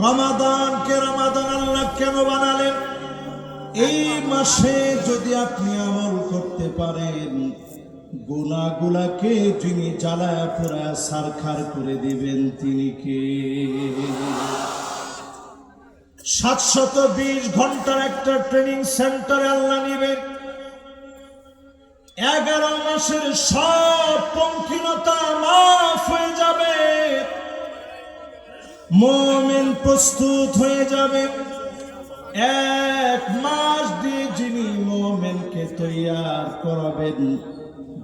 রমাদানকে রমাদান আল্লাহ কেন বানালেন? এই মাসে যদি আপনি আমল করতে পারেন, গুনাহগুলাকে যিনি জ্বালায়া পোড়ায়া সারখার করে দিবেন তিনি কে? 720 ঘন্টার একটা ট্রেনিং সেন্টারে আল্লাহ নিবেন। 11 মাসের সব পঙ্কিলতা মাফ হয়ে যাবে, মুমিন প্রস্তুত হয়ে যাবে। 1 মাস দিয়ে যিনি মুমিনকে তৈয়ার করাবেন,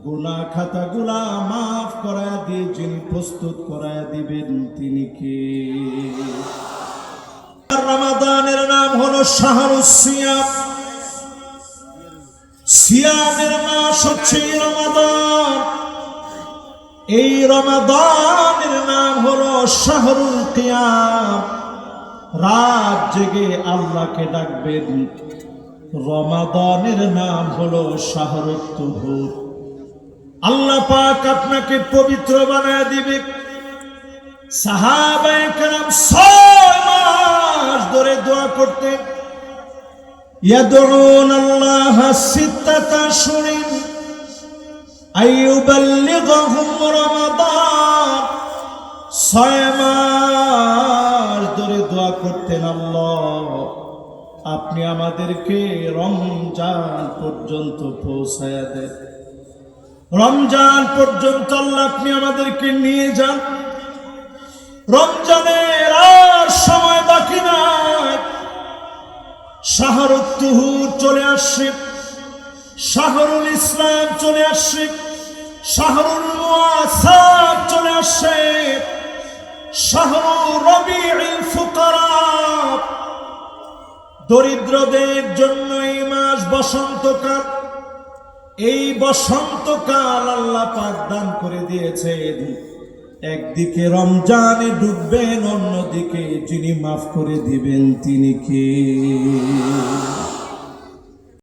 গুনাহ খাতাগুলা মাফ করায়া দিয়ে যিনি প্রস্তুত করায়া দিবেন তিনি কে? রমাদানের নাম হলো শাহরুস সিয়াম। সিয়ামের মাস হচ্ছে রমাদান। এই রমাদানের নাম হলো শাহরুল কিয়াম। রাত জেগে আল্লাহকে ডাকবেন। রমাদানের নাম হলো শাহরুত তুহুর। আল্লাহ পাক আপনাকে পবিত্র বানায় দিবে। সাহাবায়ে কেরাম 6 মাস ধরে দোয়া করতেন। ইয়াদউন আল্লাহ সিত্তাতা আশহুরিন আইয়ুবাল্লিগহুম রমাদান। 6 মাস ধরে দোয়া করতেন, আল্লাহ আপনি আমাদেরকে রমজান পর্যন্ত পৌঁছায়া দেন। রমজান পর্যন্ত আল্লাহ আপনি আমাদেরকে নিয়ে যান। রমজানের আর সময় বাকি নাই। শাহরুত তুহুর চলে আসছে, শাহরুল ইসলাম চলে আসছে, শাহরুল মুআসাত চলে আসছে, শাহরুর রবিউল ফুকারা। দরিদ্রদের জন্য এই মাস বসন্তকাল। এই বসন্তকাল আল্লাহ পাক দান করে দিয়েছেন। একদিকে রমজানে ডুববেন, অন্যদিকে যিনি মাফ করে দিবেন তিনি কে?